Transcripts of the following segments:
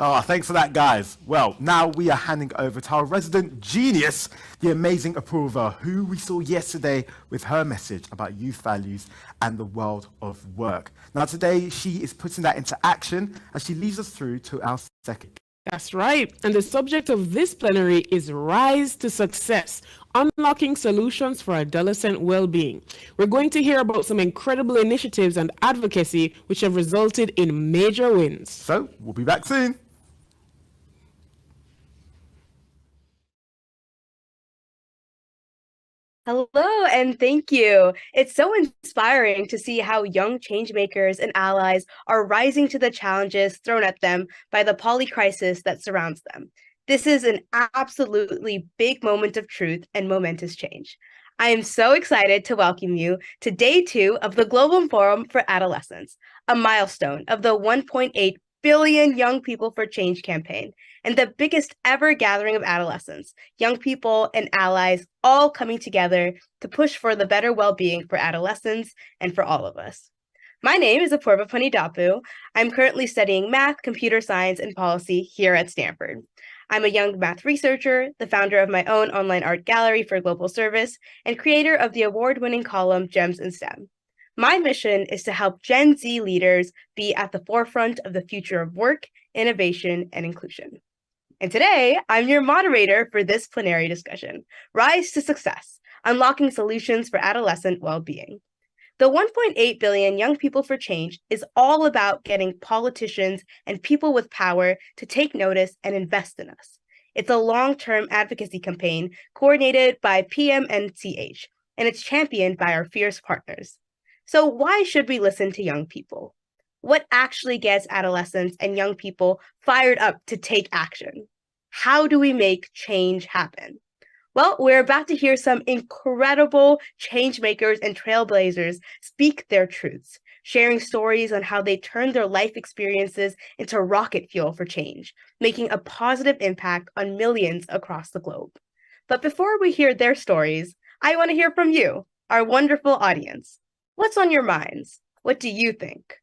Oh, thanks for that, guys. Well, now we are handing over to our resident genius, the amazing approver, who we saw yesterday with her message about youth values and the world of work. Now, today, she is putting that into action as she leads us through to our second. That's right. And the subject of this plenary is Rise to Success, Unlocking Solutions for Adolescent Well-Being. We're going to hear about some incredible initiatives and advocacy which have resulted in major wins. So, we'll be back soon. Hello and thank you. It's so inspiring to see how young changemakers and allies are rising to the challenges thrown at them by the poly crisis that surrounds them. This is an absolutely big moment of truth and momentous change. I am so excited to welcome you to day 2 of the Global Forum for Adolescents, a milestone of the 1.8 billion Young People for Change campaign, and the biggest ever gathering of adolescents, young people, and allies all coming together to push for the better well-being for adolescents and for all of us. My name is Apurva Panidapu. I'm currently studying math, computer science, and policy here at Stanford. I'm a young math researcher, the founder of my own online art gallery for global service, and creator of the award-winning column Gems in STEM. My mission is to help Gen Z leaders be at the forefront of the future of work, innovation, and inclusion. And today, I'm your moderator for this plenary discussion, Rise to Success, Unlocking Solutions for Adolescent Well-Being. The 1.8 billion Young People for Change is all about getting politicians and people with power to take notice and invest in us. It's a long-term advocacy campaign coordinated by PMNCH, and it's championed by our fierce partners. So why should we listen to young people? What actually gets adolescents and young people fired up to take action? How do we make change happen? Well, we're about to hear some incredible change makers and trailblazers speak their truths, sharing stories on how they turned their life experiences into rocket fuel for change, making a positive impact on millions across the globe. But before we hear their stories, I want to hear from you, our wonderful audience. What's on your minds? What do you think?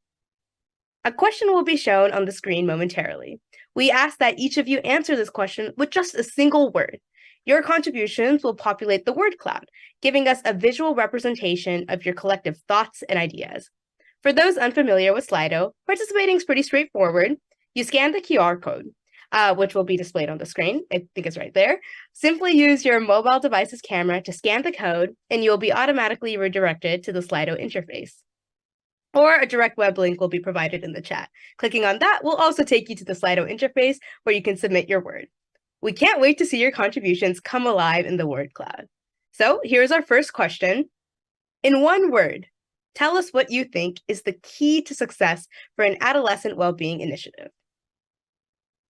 A question will be shown on the screen momentarily. We ask that each of you answer this question with just a single word. Your contributions will populate the word cloud, giving us a visual representation of your collective thoughts and ideas. For those unfamiliar with Slido, participating is pretty straightforward. You scan the QR code, which will be displayed on the screen. I think it's right there. Simply use your mobile device's camera to scan the code, and you'll be automatically redirected to the Slido interface. Or a direct web link will be provided in the chat. Clicking on that will also take you to the Slido interface where you can submit your word. We can't wait to see your contributions come alive in the word cloud. So here's our first question. In one word, tell us what you think is the key to success for an adolescent well-being initiative.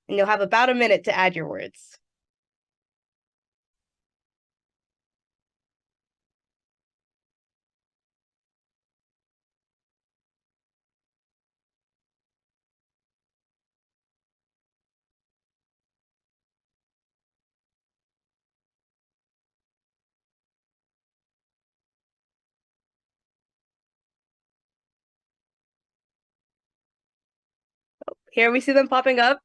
And you'll have about a minute to add your words. Here we see them popping up.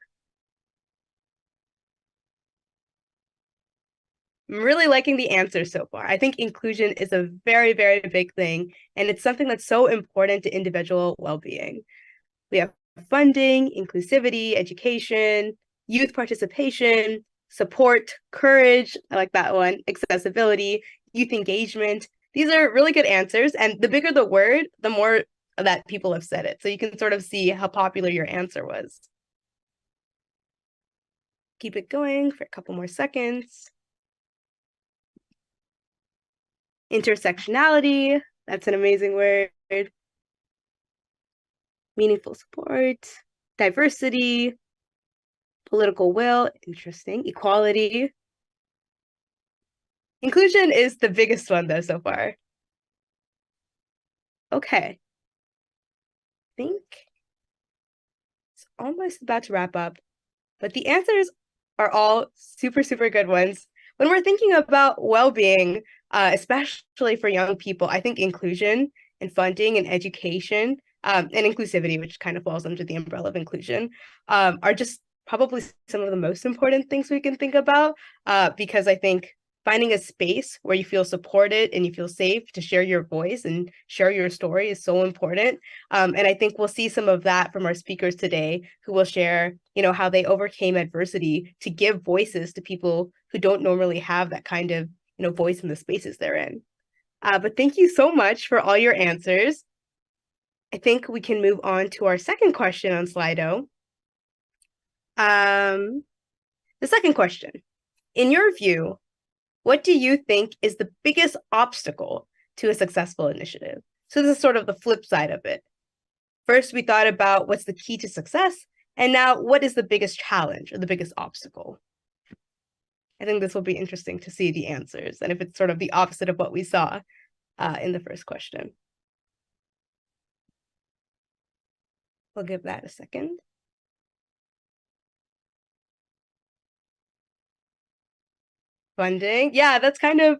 I'm really liking the answers so far. I think inclusion is a very, very big thing, and it's something that's so important to individual well-being. We have funding, inclusivity, education, youth participation, support, courage, I like that one, accessibility, youth engagement. These are really good answers, and the bigger the word, the more that people have said it. So you can sort of see how popular your answer was. Keep it going for a couple more seconds. Intersectionality, that's an amazing word. Meaningful support, diversity, political will, interesting, equality. Inclusion is the biggest one though so far. Okay. I think it's almost about to wrap up, but the answers are all super, super good ones. When we're thinking about well-being, especially for young people, I think inclusion and funding and education and inclusivity, which kind of falls under the umbrella of inclusion, are just probably some of the most important things we can think about, because I think finding a space where you feel supported and you feel safe to share your voice and share your story is so important. And I think we'll see some of that from our speakers today, who will share, how they overcame adversity to give voices to people who don't normally have that kind of, voice in the spaces they're in. But thank you so much for all your answers. I think we can move on to our second question on Slido. The second question, in your view, what do you think is the biggest obstacle to a successful initiative? So this is sort of the flip side of it. First, we thought about what's the key to success, and now what is the biggest challenge or the biggest obstacle? I think this will be interesting to see the answers and if it's sort of the opposite of what we saw in the first question. We'll give that a second. Funding. Yeah, that's kind of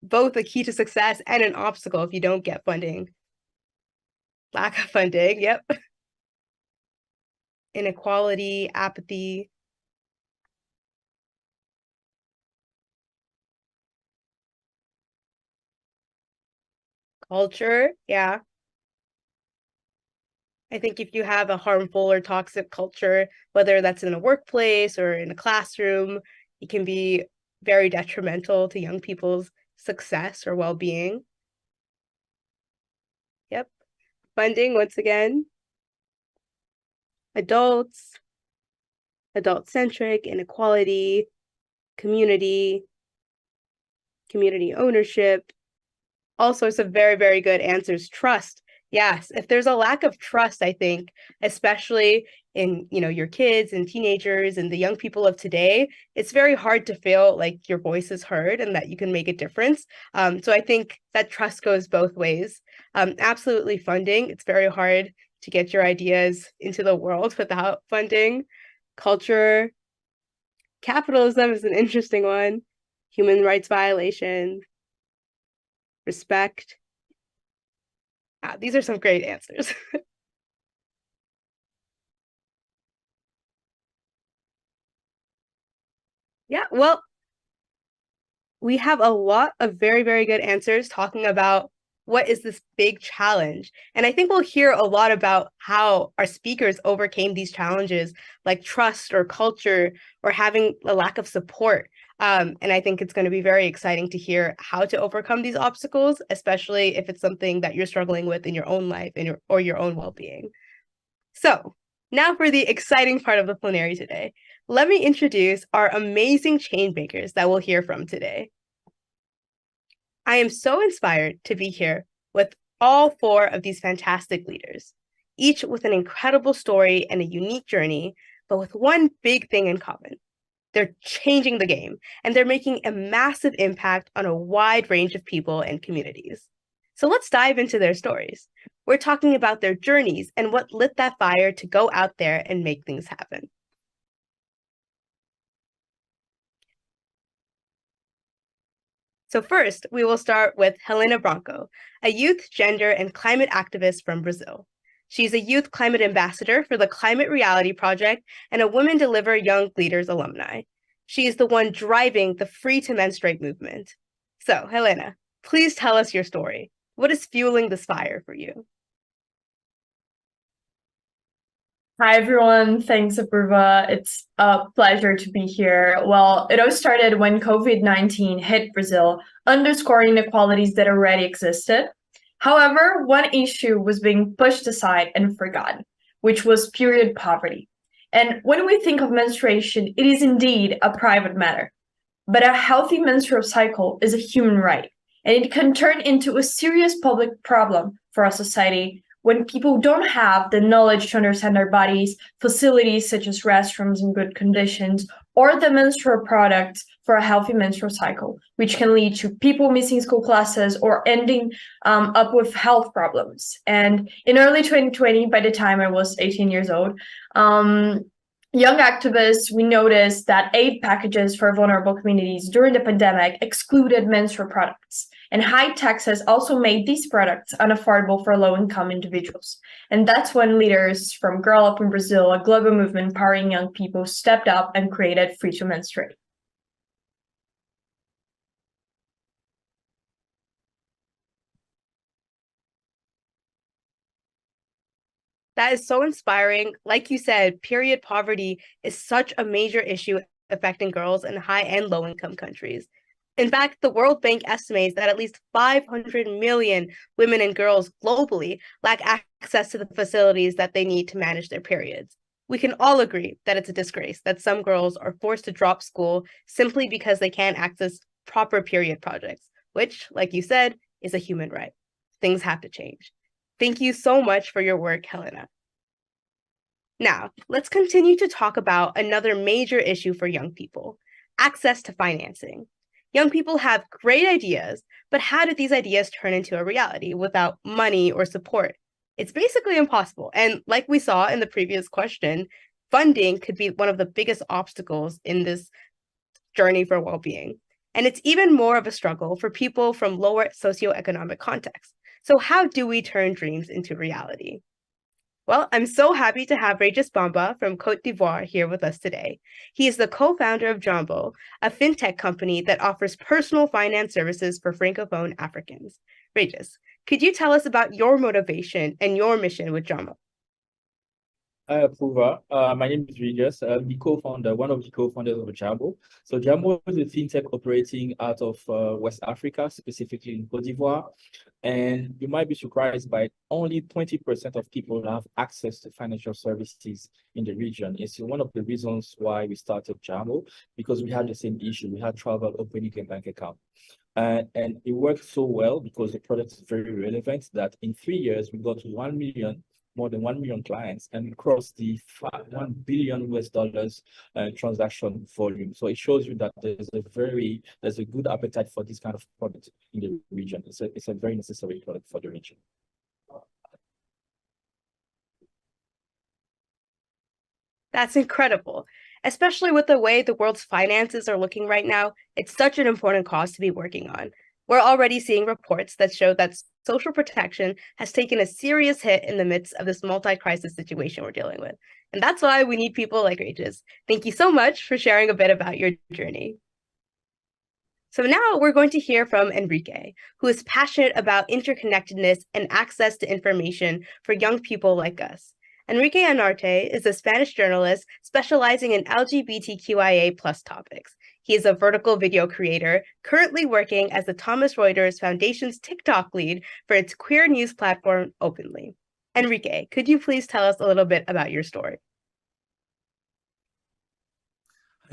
both a key to success and an obstacle if you don't get funding. Lack of funding, yep. Inequality, apathy. Culture, yeah. I think if you have a harmful or toxic culture, whether that's in a workplace or in a classroom, it can be very detrimental to young people's success or well-being. Yep. Funding, once again. Adults, adult-centric, inequality, community ownership, all sorts of very, very good answers. Trust. Yes, if there's a lack of trust, I think, especially in, your kids and teenagers and the young people of today, it's very hard to feel like your voice is heard and that you can make a difference. So I think that trust goes both ways. Absolutely funding. It's very hard to get your ideas into the world without funding. Culture. Capitalism is an interesting one. Human rights violation. Respect. These are some great answers. Yeah, well, we have a lot of very, very good answers talking about what is this big challenge. And I think we'll hear a lot about how our speakers overcame these challenges, like trust or culture or having a lack of support. And I think it's going to be very exciting to hear how to overcome these obstacles, especially if it's something that you're struggling with in your own life and your own well-being. So now for the exciting part of the plenary today. Let me introduce our amazing change makers that we'll hear from today. I am so inspired to be here with all 4 of these fantastic leaders, each with an incredible story and a unique journey, but with one big thing in common. They're changing the game, and they're making a massive impact on a wide range of people and communities. So let's dive into their stories. We're talking about their journeys and what lit that fire to go out there and make things happen. So first, we will start with Helena Branco, a youth, gender, and climate activist from Brazil. She's a youth climate ambassador for the Climate Reality Project and a Women Deliver Young Leaders alumni. She is the one driving the Free to Menstruate movement. So, Helena, please tell us your story. What is fueling this fire for you? Hi, everyone. Thanks, Apurva. It's a pleasure to be here. Well, it all started when COVID-19 hit Brazil, underscoring inequalities that already existed. However, one issue was being pushed aside and forgotten, which was period poverty. And when we think of menstruation, it is indeed a private matter. But a healthy menstrual cycle is a human right, and it can turn into a serious public problem for our society when people don't have the knowledge to understand their bodies, facilities such as restrooms in good conditions, or the menstrual products for a healthy menstrual cycle, which can lead to people missing school classes or ending up with health problems. And in early 2020, by the time I was 18 years old, Young activists, we noticed that aid packages for vulnerable communities during the pandemic excluded menstrual products, and high taxes also made these products unaffordable for low-income individuals. And that's when leaders from Girl Up in Brazil, a global movement empowering young people, stepped up and created Free to Menstruate. That is so inspiring. Like you said, period poverty is such a major issue affecting girls in high and low income countries. In fact, the World Bank estimates that at least 500 million women and girls globally lack access to the facilities that they need to manage their periods. We can all agree that it's a disgrace that some girls are forced to drop school simply because they can't access proper period projects, which, like you said, is a human right. Things have to change. Thank you so much for your work, Helena. Now, let's continue to talk about another major issue for young people, access to financing. Young people have great ideas, but how do these ideas turn into a reality without money or support? It's basically impossible. And like we saw in the previous question, funding could be one of the biggest obstacles in this journey for well-being. And it's even more of a struggle for people from lower socioeconomic contexts. So how do we turn dreams into reality? Well, I'm so happy to have Regis Bamba from Cote d'Ivoire here with us today. He is the co-founder of Jumbo, a fintech company that offers personal finance services for Francophone Africans. Regis, could you tell us about your motivation and your mission with Jumbo? Hi, Apurva. My name is Regis. I'm the co-founder, one of the co-founders of Jambo. So Jambo is a fintech operating out of West Africa, specifically in Cote d'Ivoire. And you might be surprised by only 20% of people have access to financial services in the region. It's one of the reasons why we started Jambo, because we had the same issue. We had trouble opening a bank account. And it worked so well because the product is very relevant that in 3 years, we got to 1 million, more than 1 million clients, and crossed the $1 billion transaction volume. So it shows you that there's a good appetite for this kind of product in the region. It's a very necessary product for the region. That's incredible. Especially with the way the world's finances are looking right now, it's such an important cause to be working on. We're already seeing reports that show that social protection has taken a serious hit in the midst of this multi-crisis situation we're dealing with. And that's why we need people like Regis. Thank you so much for sharing a bit about your journey. So now we're going to hear from Enrique, who is passionate about interconnectedness and access to information for young people like us. Enrique Anarte is a Spanish journalist specializing in LGBTQIA+ topics. He is a vertical video creator, currently working as the Thomas Reuters Foundation's TikTok lead for its queer news platform, Openly. Enrique, could you please tell us a little bit about your story?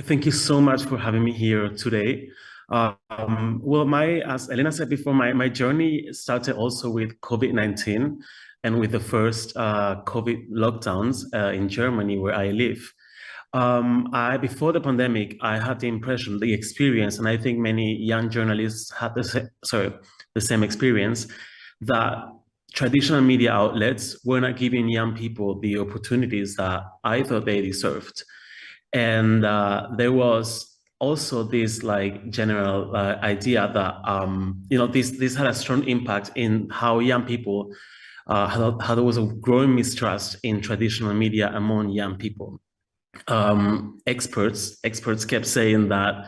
Thank you so much for having me here today. As Elena said before, my journey started also with COVID-19 and with the first COVID lockdowns in Germany, where I live. Before the pandemic, I had the impression, the experience, and I think many young journalists had the same experience, that traditional media outlets were not giving young people the opportunities that I thought they deserved. And there was also this general idea that this had a strong impact in how young people, how there was a growing mistrust in traditional media among young people. Experts kept saying that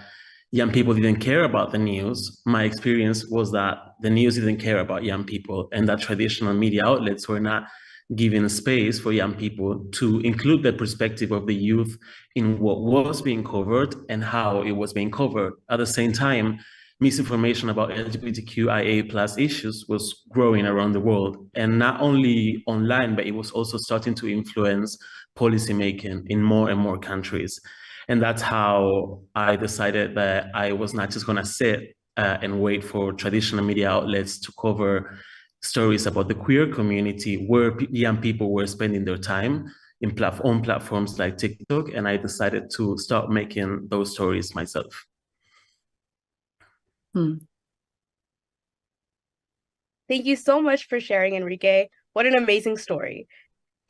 young people didn't care about the news. My experience was that the news didn't care about young people, and that traditional media outlets were not giving space for young people to include the perspective of the youth in what was being covered and how it was being covered. At the same time, misinformation about LGBTQIA+ issues was growing around the world, and not only online, but it was also starting to influence policymaking in more and more countries. And that's how I decided that I was not just going to sit and wait for traditional media outlets to cover stories about the queer community where young people were spending their time on platforms like TikTok, and I decided to start making those stories myself. Thank you so much for sharing, Enrique. What an amazing story.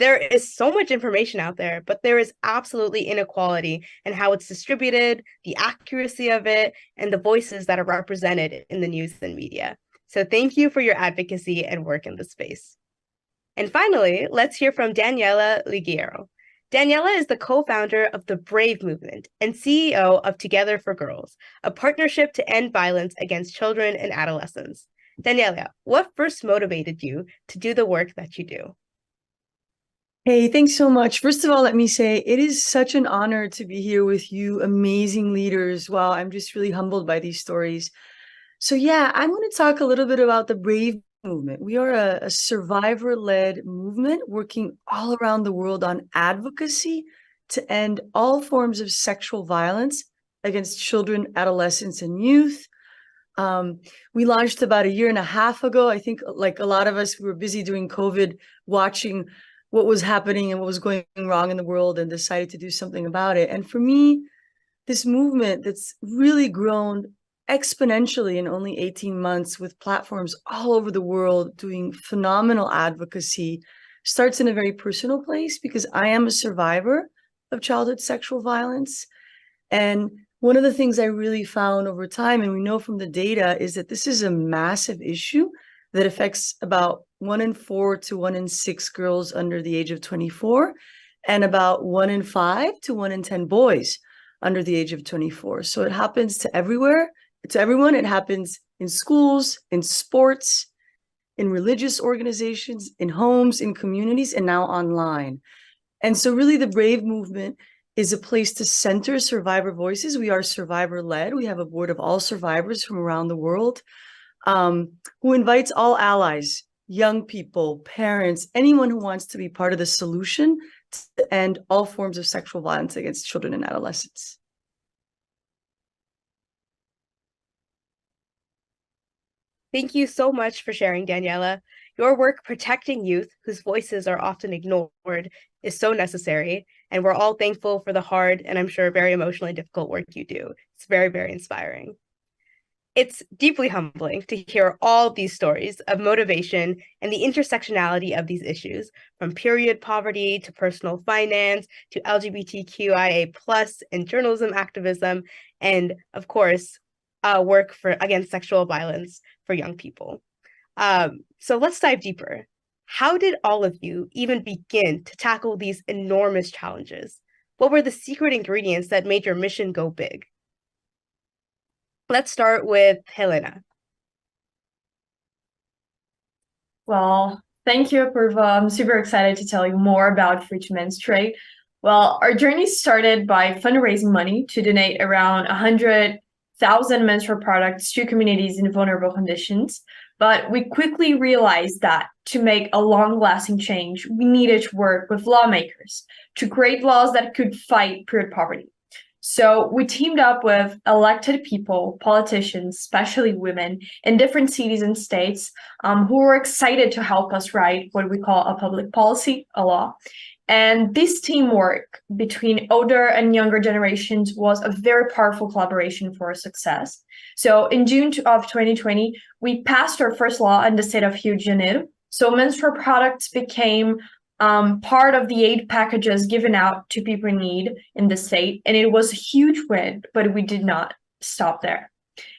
There is so much information out there, but there is absolutely inequality in how it's distributed, the accuracy of it, and the voices that are represented in the news and media. So thank you for your advocacy and work in this space. And finally, let's hear from Daniela Liguero. Daniela is the co-founder of the Brave Movement and CEO of Together for Girls, a partnership to end violence against children and adolescents. Daniela, what first motivated you to do the work that you do? Hey, thanks so much. First of all, let me say it is such an honor to be here with you, amazing leaders. Wow, I'm just really humbled by these stories. So yeah, I'm going to talk a little bit about the Brave Movement. We are a survivor-led movement working all around the world on advocacy to end all forms of sexual violence against children, adolescents, and youth. We launched about 1.5 years ago. I think like a lot of us, we were busy during COVID, watching what was happening and what was going wrong in the world and decided to do something about it. And for me, this movement that's really grown exponentially in only 18 months with platforms all over the world doing phenomenal advocacy starts in a very personal place because I am a survivor of childhood sexual violence. And one of the things I really found over time, and we know from the data, is that this is a massive issue that affects about 1 in 4 to 1 in 6 girls under the age of 24, and about 1 in 5 to 1 in 10 boys under the age of 24. So it happens to everywhere, to everyone. It happens in schools, in sports, in religious organizations, in homes, in communities, and now online. And so really the Brave Movement is a place to center survivor voices. We are survivor-led. We have a board of all survivors from around the world, who invites all allies, young people, parents, anyone who wants to be part of the solution to end all forms of sexual violence against children and adolescents. Thank you so much for sharing, Daniela. Your work protecting youth whose voices are often ignored is so necessary, and we're all thankful for the hard and I'm sure very emotionally difficult work you do. It's very, very inspiring. It's deeply humbling to hear all these stories of motivation and the intersectionality of these issues, from period poverty to personal finance to LGBTQIA+ and journalism activism, and of course, work against sexual violence for young people. So let's dive deeper. How did all of you even begin to tackle these enormous challenges? What were the secret ingredients that made your mission go big? Let's start with Helena. Well, thank you, Apurva. I'm super excited to tell you more about Free to Menstruate. Well, our journey started by fundraising money to donate around 100,000 menstrual products to communities in vulnerable conditions. But we quickly realized that to make a long-lasting change, we needed to work with lawmakers to create laws that could fight period poverty. So we teamed up with elected people, politicians, especially women, in different cities and states who were excited to help us write what we call a public policy, a law. And this teamwork between older and younger generations was a very powerful collaboration for our success. So in June of 2020, we passed our first law in the state of Rio de Janeiro. So menstrual products became part of the aid packages given out to people in need in the state. And it was a huge win, but we did not stop there.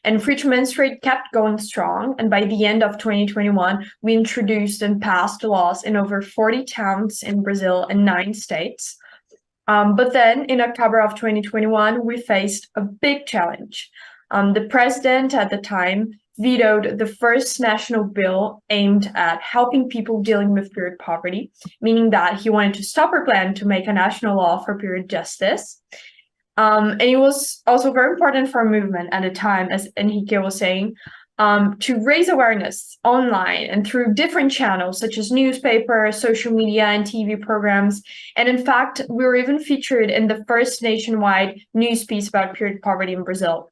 And Free to Menstruate kept going strong. And by the end of 2021, we introduced and passed laws in over 40 towns in Brazil and 9 states. But then in October of 2021, we faced a big challenge. The president at the time vetoed the first national bill aimed at helping people dealing with period poverty, meaning that he wanted to stop our plan to make a national law for period justice. And it was also very important for our movement at the time, as Enrique was saying, to raise awareness online and through different channels such as newspapers, social media, and TV programs. And in fact, we were even featured in the first nationwide news piece about period poverty in Brazil.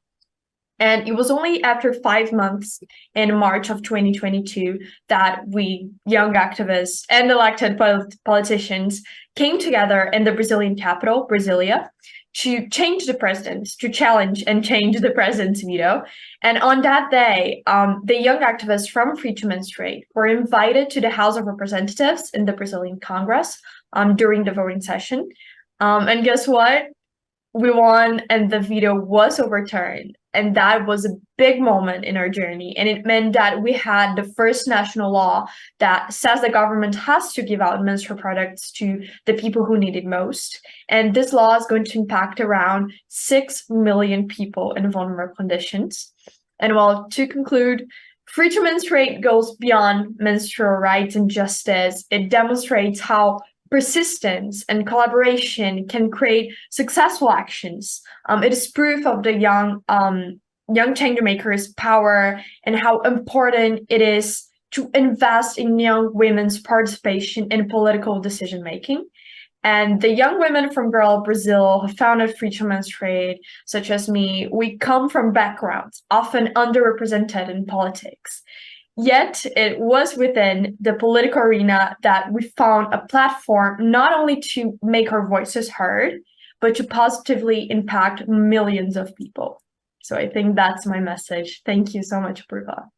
And it was only after 5 months in March of 2022 that we, young activists and elected politicians, came together in the Brazilian capital, Brasilia, to change the president, to challenge and change the president's veto. And on that day, the young activists from Free to Menstruate were invited to the House of Representatives in the Brazilian Congress during the voting session. And guess what? We won and the veto was overturned. And that was a big moment in our journey. And it meant that we had the first national law that says the government has to give out menstrual products to the people who need it most. And this law is going to impact around 6 million people in vulnerable conditions. And well, to conclude, Free to Menstruate goes beyond menstrual rights and justice. It demonstrates how persistence and collaboration can create successful actions. It is proof of the young change makers' power and how important it is to invest in young women's participation in political decision making. And the young women from Brazil who founded Free to Menstruate, such as me, we come from backgrounds often underrepresented in politics. Yet it was within the political arena that we found a platform not only to make our voices heard, but to positively impact millions of people. So I think that's my message. Thank you so much, Briva.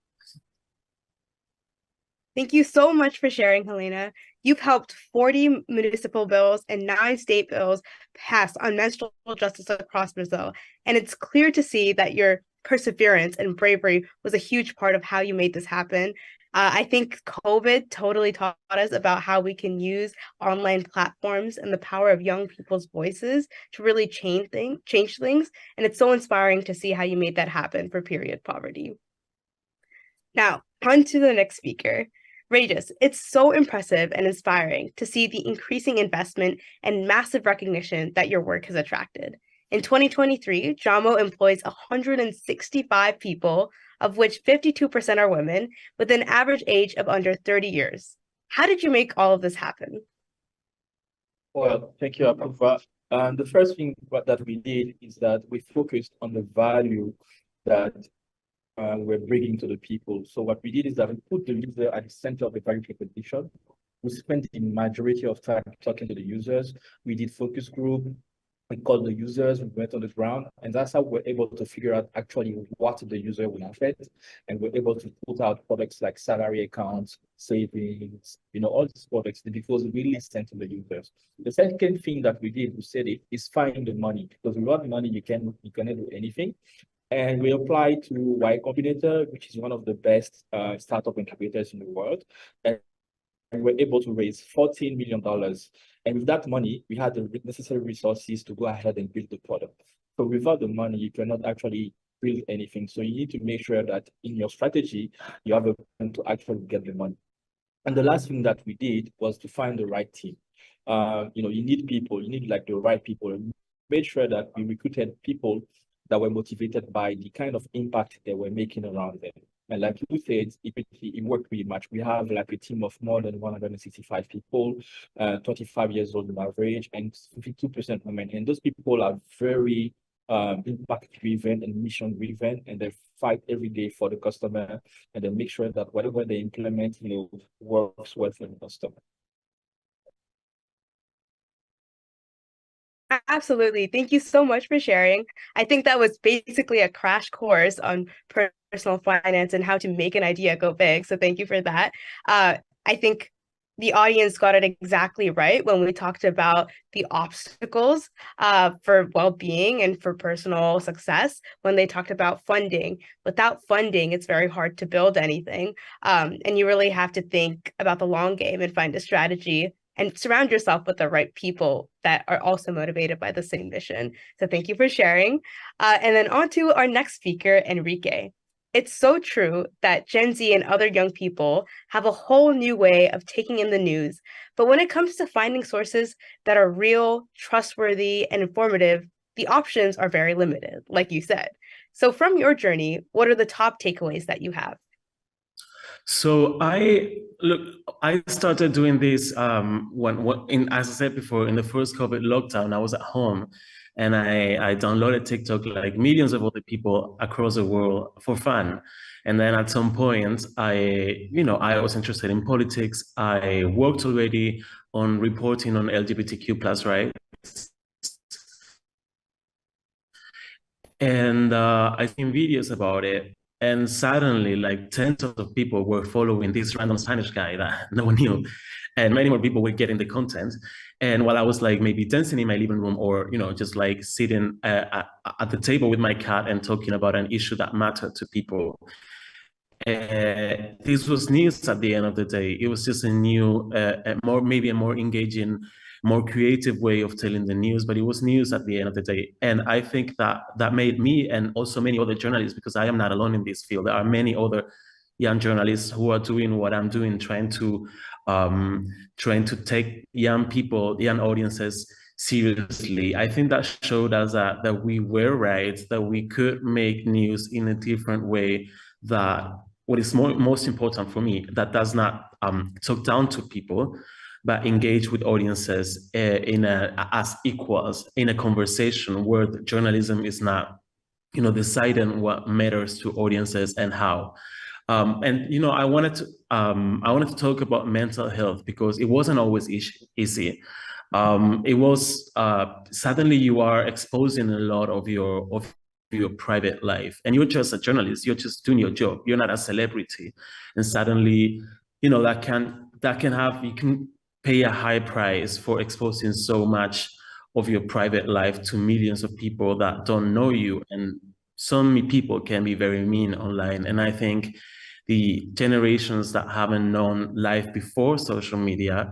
Thank you so much for sharing, Helena. You've helped 40 municipal bills and 9 state bills pass on menstrual justice across Brazil. And it's clear to see that your perseverance and bravery was a huge part of how you made this happen. I think COVID totally taught us about how we can use online platforms and the power of young people's voices to really change things. And it's so inspiring to see how you made that happen for period poverty. Now, on to the next speaker. Regis, it's so impressive and inspiring to see the increasing investment and massive recognition that your work has attracted. In 2023, JAMO employs 165 people, of which 52% are women, with an average age of under 30 years. How did you make all of this happen? Well, thank you, Apufa. The first thing that we did is that we focused on the value that we're bringing to the people. So what we did is that we put the user at the center of the value proposition. We spent the majority of time talking to the users. We did focus group. We called the users, we went on the ground, and that's how we're able to figure out actually what the user will affect. And we're able to put out products like salary accounts, savings, all these products because we listen to the users. The second thing that we did, we said is find the money, because without money, you cannot do anything. And we applied to Y Combinator, which is one of the best startup incubators in the world. And we're able to raise $14 million. And with that money, we had the necessary resources to go ahead and build the product. So without the money, you cannot actually build anything. So you need to make sure that in your strategy, you have a plan to actually get the money. And the last thing that we did was to find the right team. You need people, you need like the right people. We made sure that we recruited people that were motivated by the kind of impact they were making around them. And like you said, it worked pretty much. We have like a team of more than 165 people, 25 years old on average, and 52% women. And those people are very impact-driven and mission-driven, and they fight every day for the customer, and they make sure that whatever they implement, works well for the customer. Absolutely. Thank you so much for sharing. I think that was basically a crash course on personal finance and how to make an idea go big. So thank you for that. I think the audience got it exactly right when we talked about the obstacles for well-being and for personal success when they talked about funding. Without funding, it's very hard to build anything. And you really have to think about the long game and find a strategy and surround yourself with the right people that are also motivated by the same mission. So thank you for sharing. And then on to our next speaker, Enrique. It's so true that Gen Z and other young people have a whole new way of taking in the news. But when it comes to finding sources that are real, trustworthy, and informative, the options are very limited, like you said. So from your journey, what are the top takeaways that you have? So I started doing this as I said before, in the first COVID lockdown. I was at home, and I downloaded TikTok like millions of other people across the world for fun. And then at some point, I was interested in politics. I worked already on reporting on LGBTQ plus rights, and I've seen videos about it. And suddenly, like tens of people were following this random Spanish guy that no one knew, and many more people were getting the content. And while I was like maybe dancing in my living room, or just like sitting at the table with my cat and talking about an issue that mattered to people, this was news at the end of the day. It was just a new, maybe a more engaging, more creative way of telling the news, but it was news at the end of the day. And I think that made me, and also many other journalists, because I am not alone in this field. There are many other young journalists who are doing what I'm doing, trying to take young people, young audiences seriously. I think that showed us that we were right, that we could make news in a different way, that what is most important for me, that does not talk down to people, but engage with audiences as equals in a conversation where journalism is not, deciding what matters to audiences and how. And I wanted to talk about mental health, because it wasn't always easy. It was suddenly you are exposing a lot of your private life, and you're just a journalist, you're just doing your job, you're not a celebrity, and suddenly that can have, you can pay a high price for exposing so much of your private life to millions of people that don't know you. And some people can be very mean online, and I think the generations that haven't known life before social media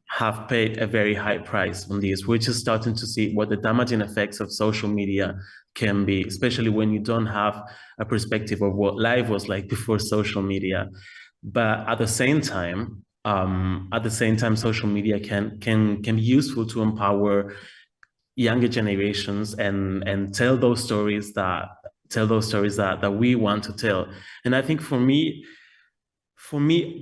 have paid a very high price on this. We're just starting to see what the damaging effects of social media can be, especially when you don't have a perspective of what life was like before social media. But at the same time, social media can be useful to empower younger generations and tell those stories that we want to tell. And I think for me,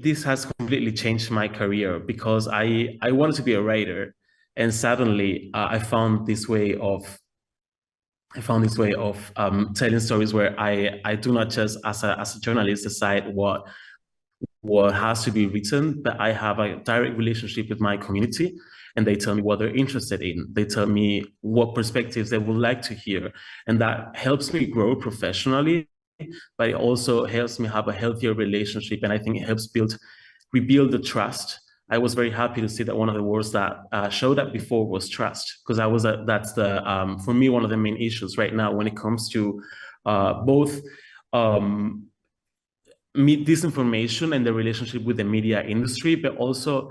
this has completely changed my career, because I wanted to be a writer, and suddenly I found this way of telling stories where I do not just as a journalist decide what has to be written, but I have a direct relationship with my community, and they tell me what they're interested in. They tell me what perspectives they would like to hear, and that helps me grow professionally, but it also helps me have a healthier relationship, and I think it helps rebuild the trust. I was very happy to see that one of the words that showed up before was trust, because that's for me, one of the main issues right now when it comes to both disinformation and the relationship with the media industry, but also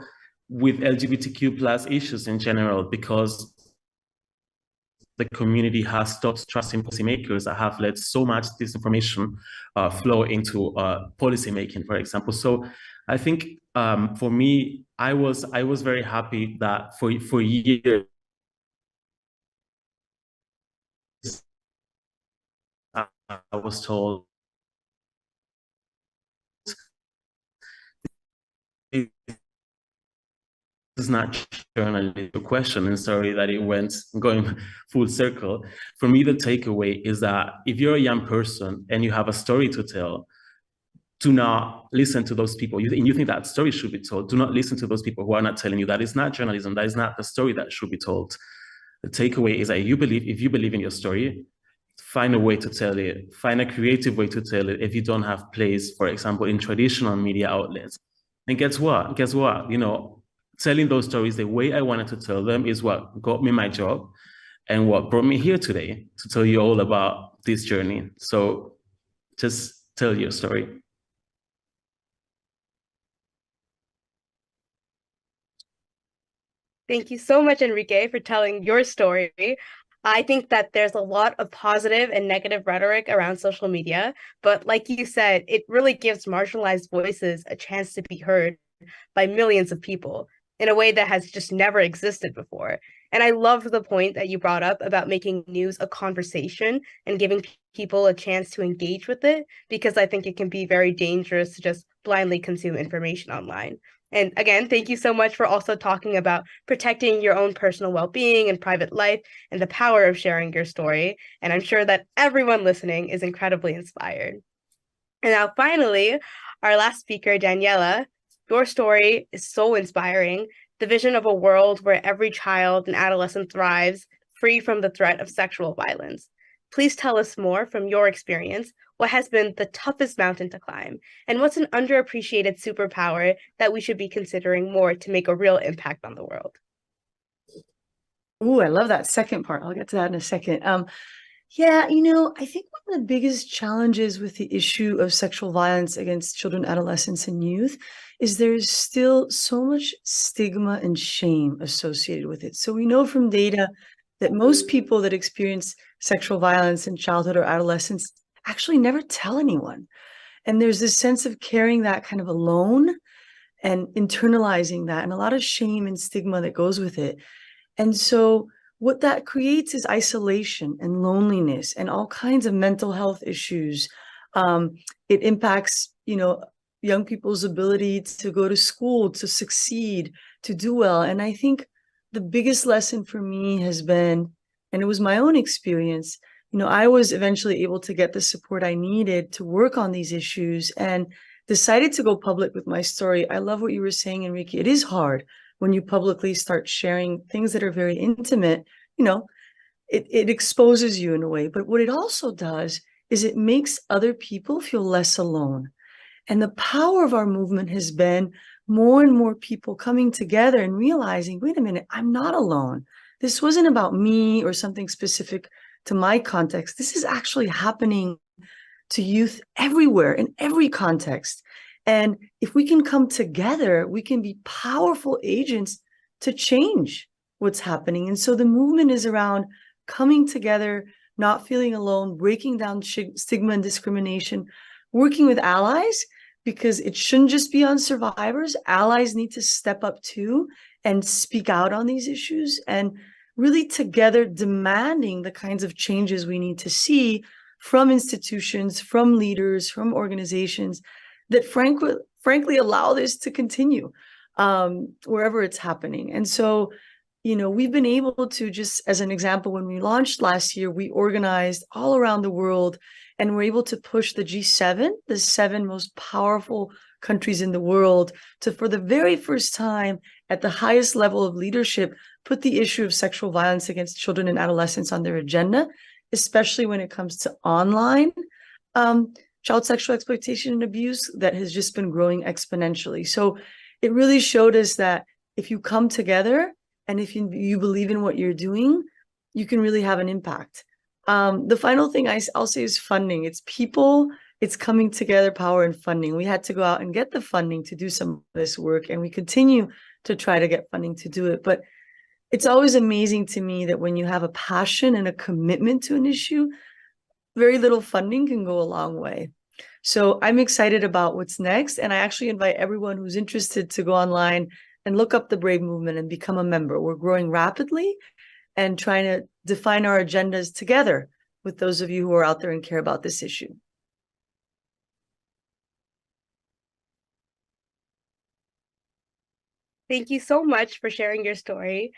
with LGBTQ plus issues in general, because the community has stopped trusting policymakers that have let so much disinformation flow into policymaking, for example. So I think for me, I was very happy that for years I was told this is not journalism question, and sorry that it went going full circle. For me, the takeaway is that if you're a young person and you have a story to tell, do not listen to those people. You think that story should be told. Do not listen to those people who are not telling you that is not journalism. That is not the story that should be told. The takeaway is that if you believe in your story, find a way to tell it. Find a creative way to tell it. If you don't have place, for example, in traditional media outlets, and guess what? Telling those stories the way I wanted to tell them is what got me my job and what brought me here today to tell you all about this journey. So just tell your story. Thank you so much, Enrique, for telling your story. I think that there's a lot of positive and negative rhetoric around social media, but like you said, it really gives marginalized voices a chance to be heard by millions of people in a way that has just never existed before. And I love the point that you brought up about making news a conversation and giving people a chance to engage with it, because I think it can be very dangerous to just blindly consume information online. And again, thank you so much for also talking about protecting your own personal well-being and private life and the power of sharing your story. And I'm sure that everyone listening is incredibly inspired. And now finally, our last speaker, Daniela, your story is so inspiring. The vision of a world where every child and adolescent thrives, free from the threat of sexual violence. Please tell us more from your experience. What has been the toughest mountain to climb? And what's an underappreciated superpower that we should be considering more to make a real impact on the world? Ooh, I love that second part. I'll get to that in a second. Yeah, I think one of the biggest challenges with the issue of sexual violence against children, adolescents, and youth is there's still so much stigma and shame associated with it. So we know from data that most people that experience sexual violence in childhood or adolescence actually never tell anyone. And there's this sense of carrying that kind of alone and internalizing that, and a lot of shame and stigma that goes with it. And so what that creates is isolation and loneliness and all kinds of mental health issues. It impacts, young people's ability to go to school, to succeed, to do well. And I think the biggest lesson for me has been, and it was my own experience, I was eventually able to get the support I needed to work on these issues and decided to go public with my story. I love what you were saying, Enrique. It is hard when you publicly start sharing things that are very intimate. It exposes you in a way. But what it also does is it makes other people feel less alone. And the power of our movement has been more and more people coming together and realizing, wait a minute, I'm not alone. This wasn't about me or something specific to my context. This is actually happening to youth everywhere in every context. And if we can come together, we can be powerful agents to change what's happening. And so the movement is around coming together, not feeling alone, breaking down stigma and discrimination, working with allies, because it shouldn't just be on survivors. Allies need to step up too and speak out on these issues, and really together demanding the kinds of changes we need to see from institutions, from leaders, from organizations that frankly allow this to continue wherever it's happening. And so, we've been able to, just as an example, when we launched last year, we organized all around the world and were able to push the G7, the 7 most powerful countries in the world, to, for the very first time at the highest level of leadership, put the issue of sexual violence against children and adolescents on their agenda, especially when it comes to online child sexual exploitation and abuse that has just been growing exponentially. So it really showed us that if you come together and if you believe in what you're doing, you can really have an impact. The final thing I'll say is funding. It's people, it's coming together, power and funding. We had to go out and get the funding to do some of this work, and we continue to try to get funding to do it. But it's always amazing to me that when you have a passion and a commitment to an issue, very little funding can go a long way. So I'm excited about what's next. And I actually invite everyone who's interested to go online and look up the Brave Movement and become a member. We're growing rapidly and trying to define our agendas together with those of you who are out there and care about this issue. Thank you so much for sharing your story.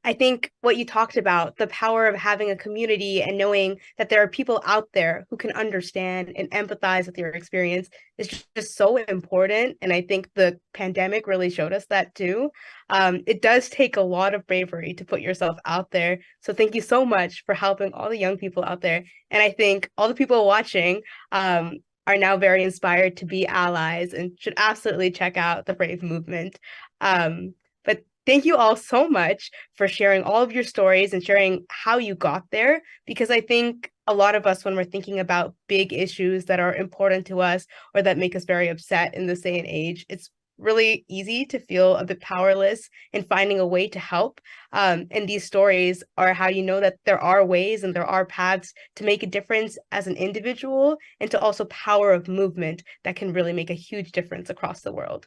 I think what you talked about, the power of having a community and knowing that there are people out there who can understand and empathize with your experience, is just so important. And I think the pandemic really showed us that too. It does take a lot of bravery to put yourself out there. So thank you so much for helping all the young people out there. And I think all the people watching are now very inspired to be allies and should absolutely check out the Brave Movement. But thank you all so much for sharing all of your stories and sharing how you got there, because I think a lot of us, when we're thinking about big issues that are important to us or that make us very upset in this day and age, it's really easy to feel a bit powerless in finding a way to help. And these stories are how you know that there are ways and there are paths to make a difference as an individual, and to also power of movement that can really make a huge difference across the world.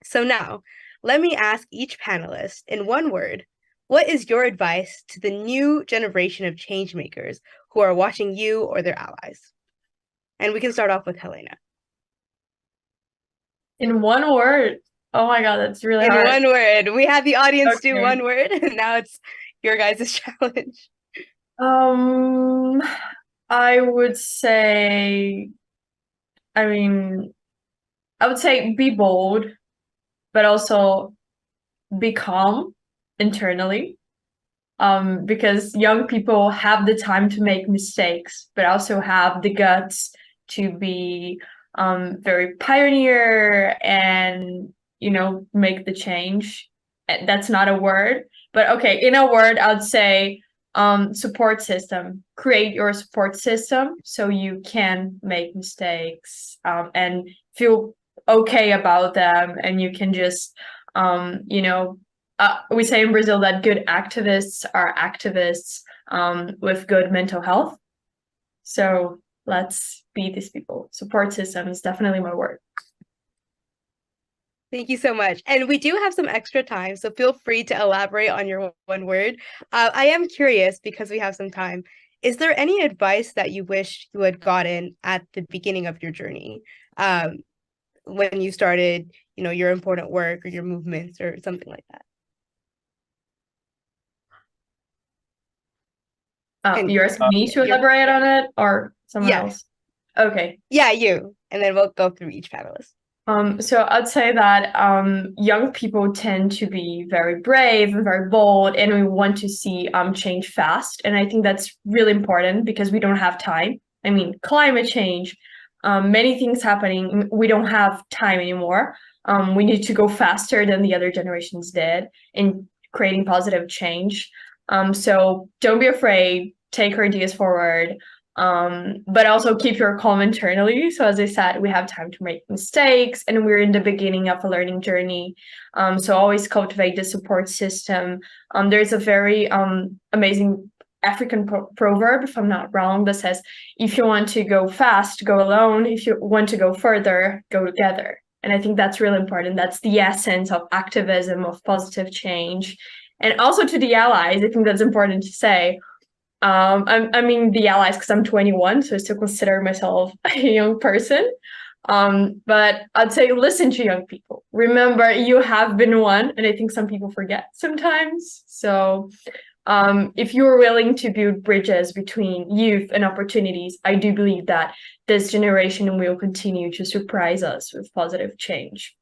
So now, let me ask each panelist in one word, what is your advice to the new generation of change makers who are watching you or their allies? And we can start off with Helena. In one word. Oh my God, that's really hard. In one word. We had the audience do Okay. one word, and now it's your guys' challenge. I would say, be bold, but also be calm internally, because young people have the time to make mistakes, but also have the guts to be very pioneer and, make the change. That's not a word, but okay, in a word, I'd say support system. Create your support system so you can make mistakes and feel okay about them, and you can just we say in Brazil that good activists are activists with good mental health. So let's be these people. Support system is definitely my word. Thank you so much. And we do have some extra time, so feel free to elaborate on your one word. I am curious, because we have some time, is there any advice that you wish you had gotten at the beginning of your journey, when you started, your important work or your movements or something like that? You're asking me to elaborate on it, or someone else? Okay. Yeah, you. And then we'll go through each panelist. So I'd say that young people tend to be very brave and very bold, and we want to see change fast. And I think that's really important because we don't have time. I mean, climate change, many things happening. We don't have time anymore. We need to go faster than the other generations did in creating positive change. So don't be afraid, take our ideas forward. But also keep your calm internally. So as I said, we have time to make mistakes, and we're in the beginning of a learning journey. So always cultivate the support system. There's a very amazing African proverb, if I'm not wrong, that says, if you want to go fast, go alone. If you want to go further, go together. And I think that's really important. That's the essence of activism, of positive change. And also to the allies, I think that's important to say. I mean the allies, because I'm 21, so I still consider myself a young person. But I'd say listen to young people. Remember, you have been one, and I think some people forget sometimes. So if you're willing to build bridges between youth and opportunities, I do believe that this generation will continue to surprise us with positive change.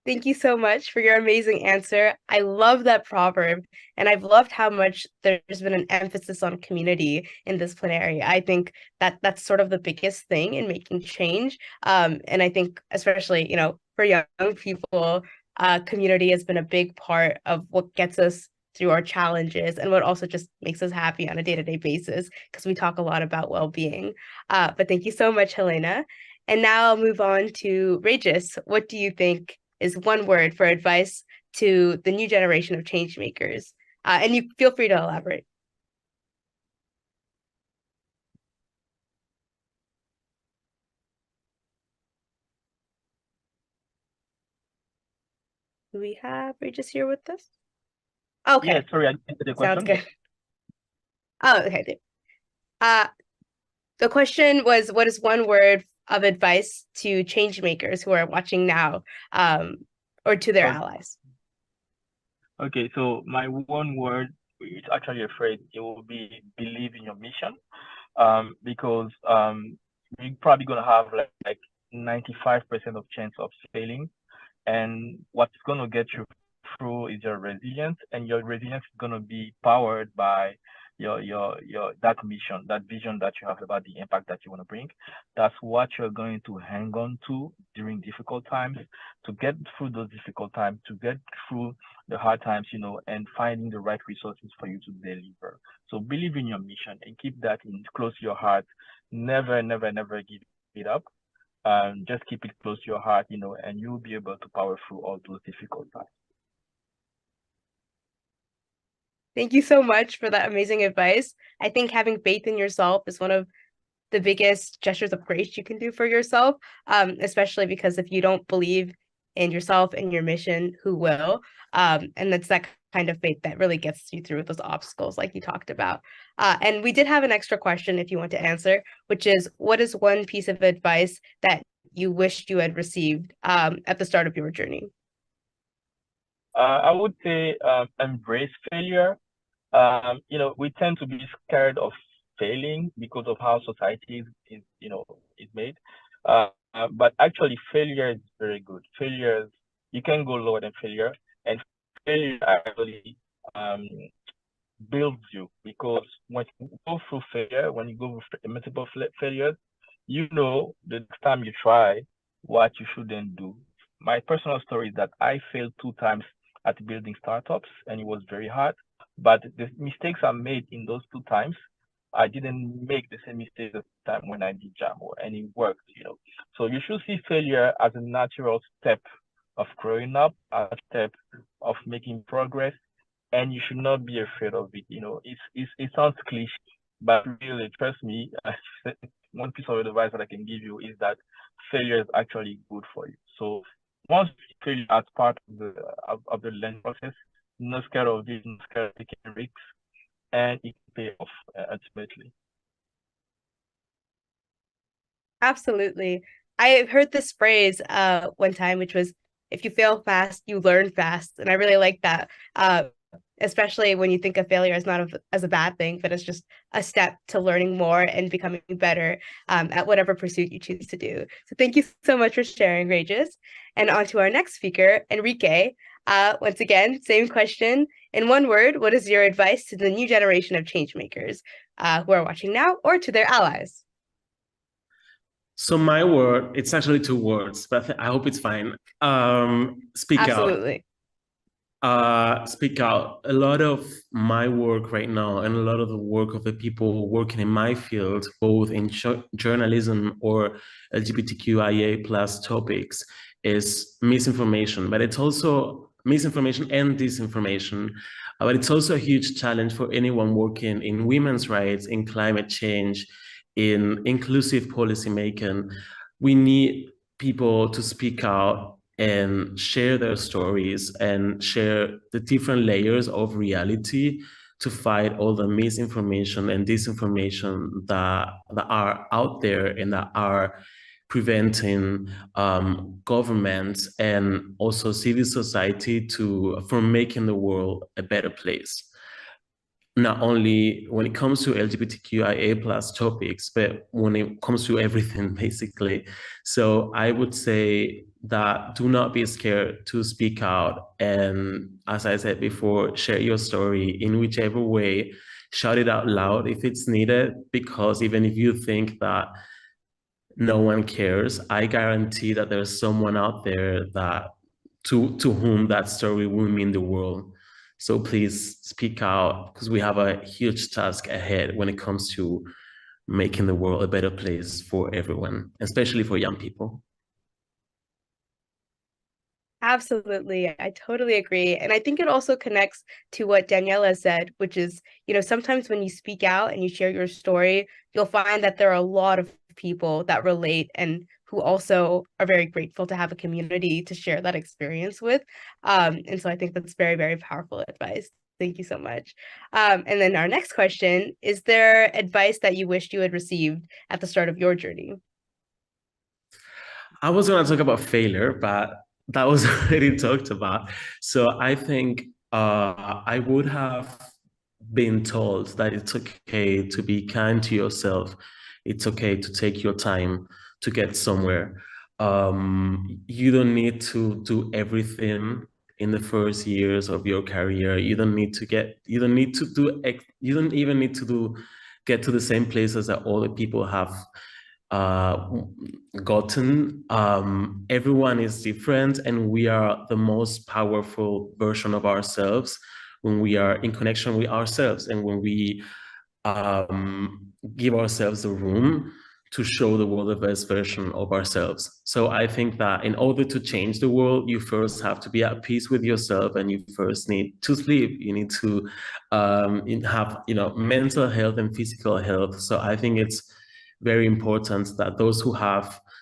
Thank you so much for your amazing answer. I love that proverb, and I've loved how much there's been an emphasis on community in this plenary. I think that that's sort of the biggest thing in making change. And I think especially, for young people, community has been a big part of what gets us through our challenges and what also just makes us happy on a day-to-day basis, because we talk a lot about well-being. But thank you so much, Helena. And now I'll move on to Regis. What do you think is one word for advice to the new generation of change makers? And you feel free to elaborate. Do we have Regis here with us? Okay. Yeah, sorry, I didn't answer the question. Sounds good. Oh, okay. The question was, what is one word of advice to change makers who are watching now, or to their allies? Okay, so my one word is actually a phrase. It will be believe in your mission, because you're probably gonna have like 95% of chance of failing, and what's gonna get you through is your resilience, and your resilience is gonna be powered by your that mission, that vision that you have about the impact that you want to bring. That's what you're going to hang on to during difficult times, to get through those difficult times, to get through the hard times, and finding the right resources for you to deliver. So believe in your mission and keep that close to your heart. Never, never, never give it up. Just keep it close to your heart, and you'll be able to power through all those difficult times. Thank you so much for that amazing advice. I think having faith in yourself is one of the biggest gestures of grace you can do for yourself, especially because if you don't believe in yourself and your mission, who will? And that's that kind of faith that really gets you through those obstacles like you talked about. And we did have an extra question if you want to answer, which is, what is one piece of advice that you wished you had received at the start of your journey? I would say embrace failure. We tend to be scared of failing because of how society is made. But actually, failure is very good. You can go lower than failure, and failure actually builds you, because when you go through failure, when you go through multiple failures, you know the next time you try what you shouldn't do. My personal story is that I failed 2 times at building startups, and it was very hard. But the mistakes I made in those 2 times, I didn't make the same mistake the time when I did Jamo, and it worked. So you should see failure as a natural step of growing up, a step of making progress, and you should not be afraid of it. It sounds cliche, but really, trust me, one piece of advice that I can give you is that failure is actually good for you. So once you fail as part of the learning process, not scared of it, not scared of taking risks, and it can pay off ultimately. Absolutely. I heard this phrase one time, which was, if you fail fast, you learn fast. And I really like that, especially when you think of failure as not as a bad thing, but as just a step to learning more and becoming better at whatever pursuit you choose to do. So thank you so much for sharing, Regis. And on to our next speaker, Enrique. Once again, same question. In one word, what is your advice to the new generation of change makers who are watching now, or to their allies? So my word, it's actually 2 words, but I hope it's fine. Speak Absolutely. out. Speak out. A lot of my work right now, and a lot of the work of the people working in my field, both in journalism or LGBTQIA plus topics, is misinformation. But it's also misinformation and disinformation. But it's also a huge challenge for anyone working in women's rights, in climate change, in inclusive policy making. We need people to speak out and share their stories and share the different layers of reality to fight all the misinformation and disinformation that are out there and that are preventing governments and also civil society from making the world a better place. Not only when it comes to LGBTQIA plus topics, but when it comes to everything, basically. So I would say that do not be scared to speak out. And as I said before, share your story in whichever way, shout it out loud if it's needed, because even if you think that no one cares, I guarantee that there's someone out there that to whom that story will mean the world. So please speak out, because we have a huge task ahead when it comes to making the world a better place for everyone, especially for young people. Absolutely. I totally agree. And I think it also connects to what Daniela said, which is, sometimes when you speak out and you share your story, you'll find that there are a lot of people that relate and who also are very grateful to have a community to share that experience with. And so I think that's very, very powerful advice. Thank you so much. And then our next question, is there advice that you wished you had received at the start of your journey? I was going to talk about failure, but that was already talked about. So I think I would have been told that it's okay to be kind to yourself. It's okay to take your time to get somewhere. You don't need to do everything in the first years of your career. You don't even need to get to the same places that all the people have gotten. Everyone is different, and we are the most powerful version of ourselves when we are in connection with ourselves and when we give ourselves the room to show the world the best version of ourselves. So I think that in order to change the world, you first have to be at peace with yourself, and you first need to sleep. You need to have mental health and physical health. So I think it's very important that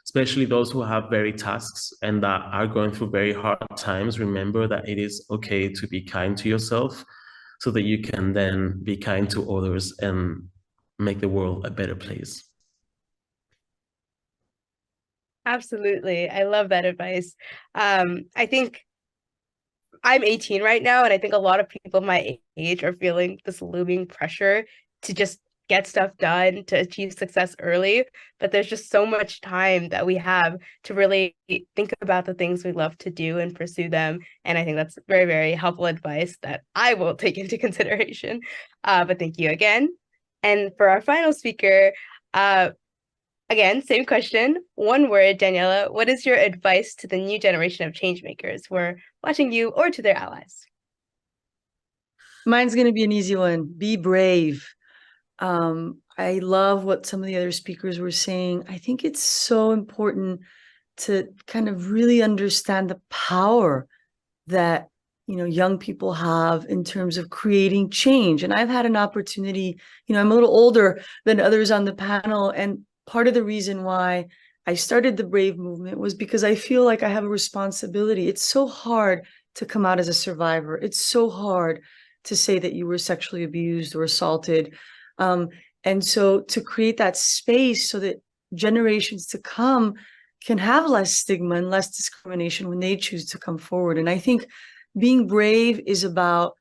especially those who have very tasks and that are going through very hard times, remember that it is okay to be kind to yourself, so that you can then be kind to others and make the world a better place. Absolutely. I love that advice. I think I'm 18 right now, and I think a lot of people my age are feeling this looming pressure to just get stuff done to achieve success early, but there's just so much time that we have to really think about the things we love to do and pursue them. And I think that's very, very helpful advice that I will take into consideration. But thank you again. And for our final speaker, again, same question. One word, Daniela, what is your advice to the new generation of change makers who are watching you or to their allies? Mine's going to be an easy one. Be brave. I love what some of the other speakers were saying. I think it's so important to kind of really understand the power that, you know, young people have in terms of creating change. And I've had an opportunity, you know, I'm a little older than others on the panel. And part of the reason why I started the Brave movement was because I feel like I have a responsibility. It's so hard to come out as a survivor. It's so hard to say that you were sexually abused or assaulted. And so to create that space so that generations to come can have less stigma and less discrimination when they choose to come forward. And I think being brave is about,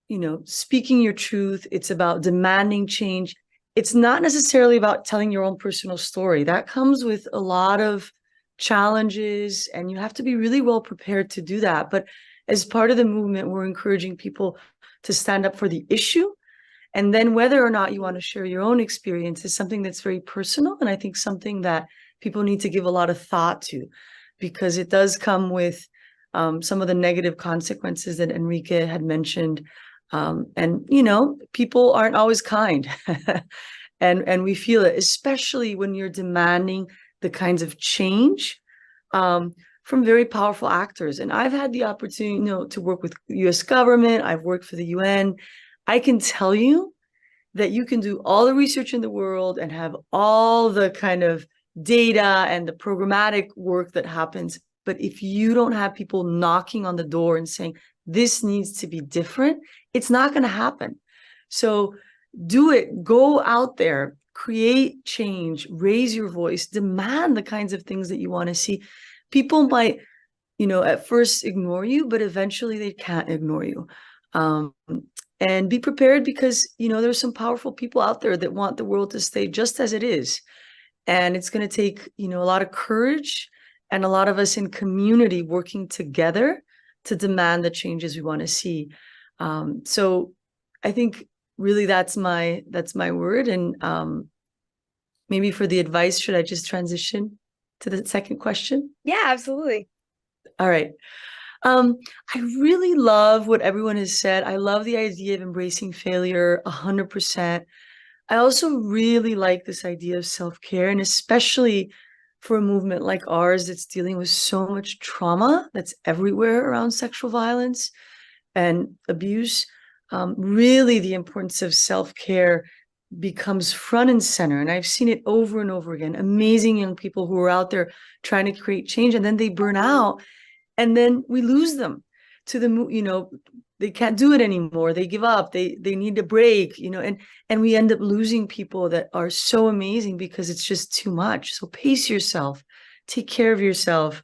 you know, speaking your truth. It's about demanding change. It's not necessarily about telling your own personal story. That comes with a lot of challenges, and you have to be really well prepared to do that. But as part of the movement, we're encouraging people to stand up for the issue. And then whether or not you want to share your own experience is something that's very personal. And I think something that people need to give a lot of thought to, because it does come with some of the negative consequences that Enrique had mentioned. And, you know, people aren't always kind. and we feel it, especially when you're demanding the kinds of change from very powerful actors. And I've had the opportunity, you know, to work with US government. I've worked for the UN. I can tell you that you can do all the research in the world and have all the kind of data and the programmatic work that happens. But if you don't have people knocking on the door and saying, this needs to be different, it's not going to happen. So do it. Go out there, create change, raise your voice, demand the kinds of things that you want to see. People might, you know, at first ignore you, but eventually they can't ignore you. And be prepared because, you know, there's some powerful people out there that want the world to stay just as it is. And it's going to take, you know, a lot of courage and a lot of us in community working together to demand the changes we want to see. So I think really that's my word. And maybe for the advice, should I just transition to the second question? Yeah, absolutely. All right. I really love what everyone has said. I love the idea of embracing failure 100%. I also really like this idea of self-care, and especially for a movement like ours that's dealing with so much trauma that's everywhere around sexual violence and abuse. Really, the importance of self-care becomes front and center. And I've seen it over and over again. Amazing young people who are out there trying to create change, and then they burn out. And then we lose them to the, you know, they can't do it anymore. They give up. They need a break, you know, and we end up losing people that are so amazing because it's just too much. So pace yourself, take care of yourself.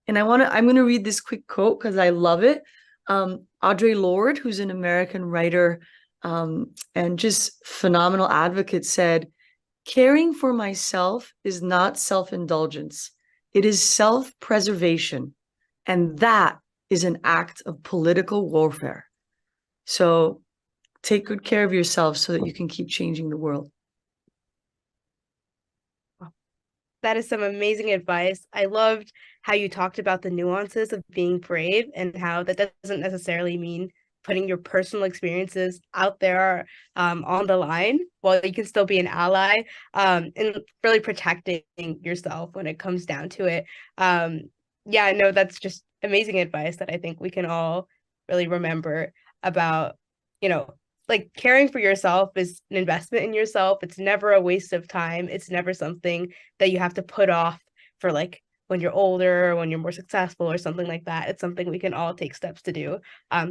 And I'm going to read this quick quote because I love it. Audre Lorde, who's an American writer and just phenomenal advocate, said, "Caring for myself is not self-indulgence. It is self-preservation. And that is an act of political warfare." So take good care of yourself so that you can keep changing the world. That is some amazing advice. I loved how you talked about the nuances of being brave and how that doesn't necessarily mean putting your personal experiences out there on the line, while you can still be an ally, and really protecting yourself when it comes down to it. Yeah, no, that's just amazing advice that I think we can all really remember about, you know, like caring for yourself is an investment in yourself. It's never a waste of time. It's never something that you have to put off for like when you're older or when you're more successful or something like that. It's something we can all take steps to do.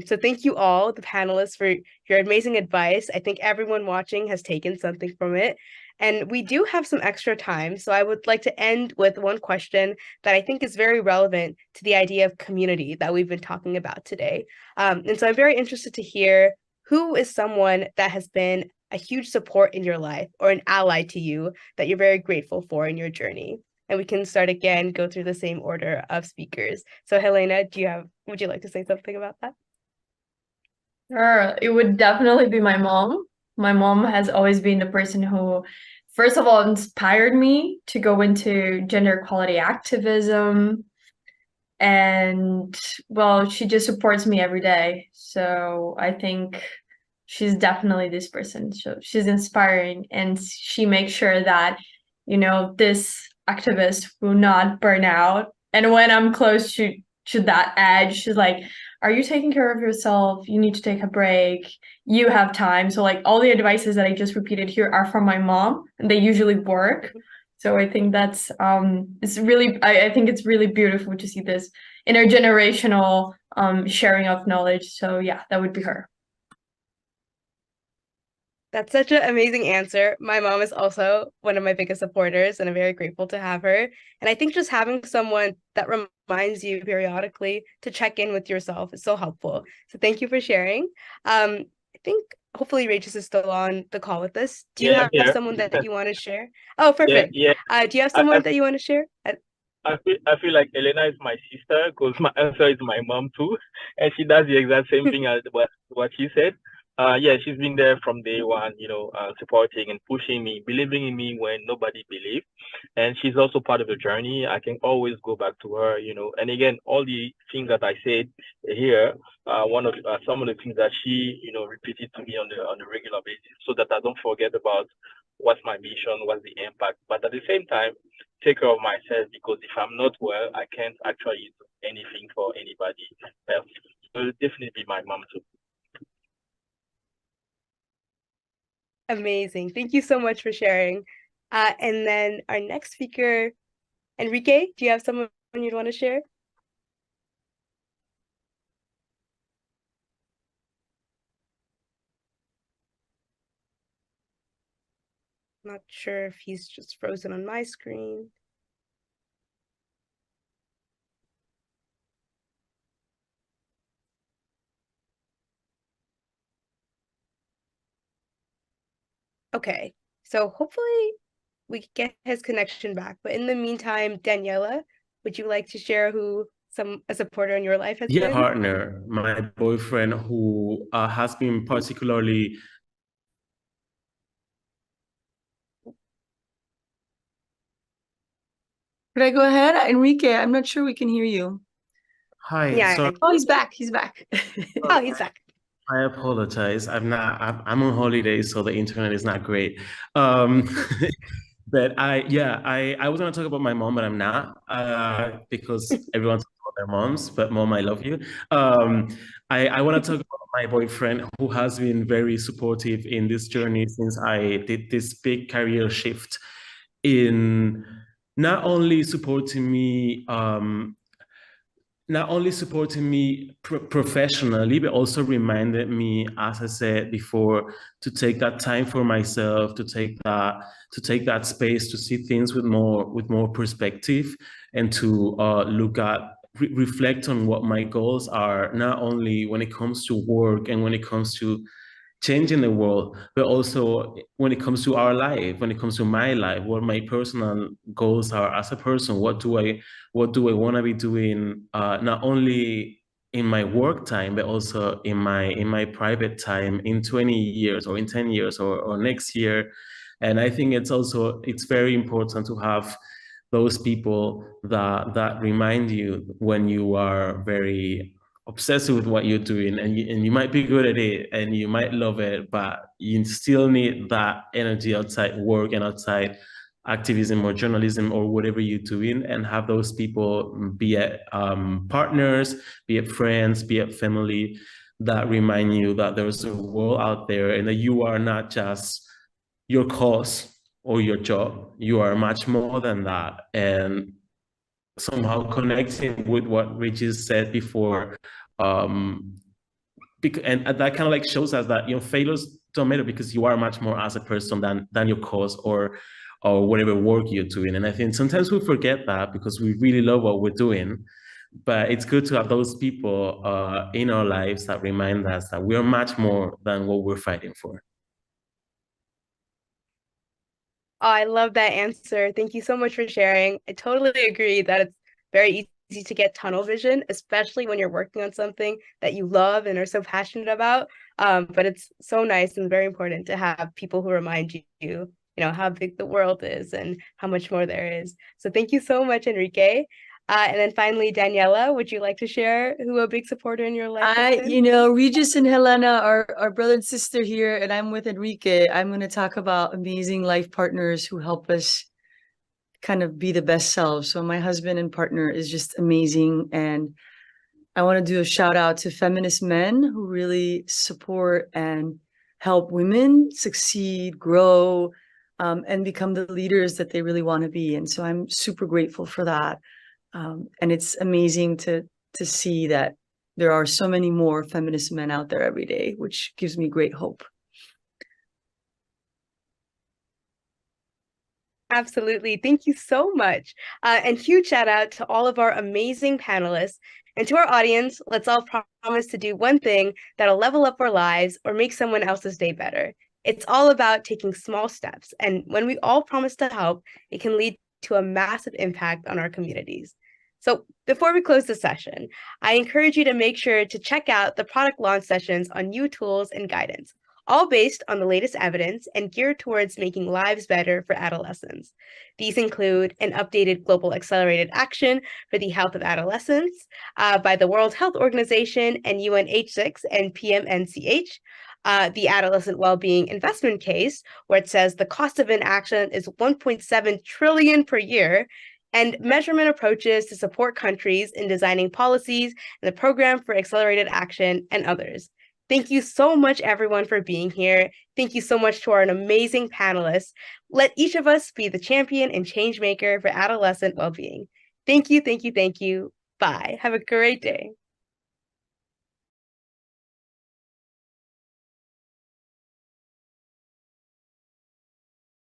So thank you all, the panelists, for your amazing advice. I think everyone watching has taken something from it. And we do have some extra time, so I would like to end with one question that I think is very relevant to the idea of community that we've been talking about today. And so I'm very interested to hear, who is someone that has been a huge support in your life or an ally to you that you're very grateful for in your journey? And we can start again, go through the same order of speakers. So Helena, would you like to say something about that? Sure, it would definitely be my mom. My mom has always been the person who, first of all, inspired me to go into gender equality activism. And well, she just supports me every day. So I think she's definitely this person. So she's inspiring, and she makes sure that, this activist will not burn out. And when I'm close to that edge, she's like, are you taking care of yourself? You need to take a break. You have time. So like all the advices that I just repeated here are from my mom, and they usually work. So I think that's it's really I think it's really beautiful to see this intergenerational sharing of knowledge. So yeah, that would be her. That's such an amazing answer. My mom is also one of my biggest supporters, and I'm very grateful to have her. And I think just having someone that reminds you periodically to check in with yourself is so helpful. So thank you for sharing. I think hopefully Regis is still on the call with us. Do you have someone that you want to share? Oh, perfect. Yeah. Do you have someone that you want to share? I feel like Elena is my sister because my answer is my mom too, and she does the exact same thing as what she said. Yeah, she's been there from day one, supporting and pushing me, believing in me when nobody believed. And she's also part of the journey. I can always go back to her, and again, all the things that I said here, some of the things that she, repeated to me on the regular basis, so that I don't forget about what's my mission, what's the impact. But at the same time, take care of myself, because if I'm not well, I can't actually do anything for anybody else. So it'll definitely be my mom too. Amazing. Thank you so much for sharing. And then our next speaker, Enrique, do you have someone you'd want to share? Not sure if he's just frozen on my screen. Okay, so hopefully we get his connection back. But in the meantime, Daniela, would you like to share who a supporter in your life has been? Partner, my boyfriend, who has been particularly. Could I go ahead? Enrique, I'm not sure we can hear you. Hi. Yeah. Sorry. Oh, he's back. He's back. Oh, he's back. I apologize. I'm on holiday, so the internet is not great. But I was gonna talk about my mom, but I'm not, because everyone talks about their moms, but mom, I love you. I want to talk about my boyfriend, who has been very supportive in this journey since I did this big career shift, in not only supporting me professionally, but also reminded me, as I said before, to take that time for myself, to take that space to see things with more perspective, and to reflect on what my goals are, not only when it comes to work and when it comes to changing the world, but also when it comes to our life, when it comes to my life, what my personal goals are as a person. What do I want to be doing, not only in my work time, but also in my private time, in 20 years or in 10 years or next year. And I think it's very important to have those people that remind you when you are very obsessed with what you're doing, and you might be good at it and you might love it, but you still need that energy outside work and outside activism or journalism or whatever you're doing, and have those people, be it partners, be it friends, be it family, that remind you that there's a world out there and that you are not just your cause or your job. You are much more than that. And somehow connecting with what Regis said before, and that kind of like shows us that failures don't matter, because you are much more as a person than your cause or whatever work you're doing. And I think sometimes we forget that because we really love what we're doing, but it's good to have those people in our lives that remind us that we are much more than what we're fighting for. Oh, I love that answer. Thank you so much for sharing. I totally agree that it's very easy to get tunnel vision, especially when you're working on something that you love and are so passionate about. But it's so nice and very important to have people who remind you, how big the world is and how much more there is. So thank you so much, Enrique. And then finally, Daniela, would you like to share who a big supporter in your life has been? Regis and Helena are our brother and sister here, and I'm with Enrique. I'm going to talk about amazing life partners who help us kind of be the best selves. So my husband and partner is just amazing, and I want to do a shout out to feminist men who really support and help women succeed, grow, and become the leaders that they really want to be. And so I'm super grateful for that. And it's amazing to see that there are so many more feminist men out there every day, which gives me great hope. Absolutely. Thank you so much. And huge shout out to all of our amazing panelists. And to our audience, let's all promise to do one thing that'll level up our lives or make someone else's day better. It's all about taking small steps. And when we all promise to help, it can lead to a massive impact on our communities. So before we close the session, I encourage you to make sure to check out the product launch sessions on new tools and guidance, all based on the latest evidence and geared towards making lives better for adolescents. These include an updated global accelerated action for the health of adolescents by the World Health Organization and UNH6 and PMNCH, the adolescent well-being investment case, where it says the cost of inaction is 1.7 trillion per year, and measurement approaches to support countries in designing policies and the program for accelerated action and others. Thank you so much, everyone, for being here. Thank you so much to our amazing panelists. Let each of us be the champion and change maker for adolescent well-being. Thank you, thank you, thank you. Bye. Have a great day.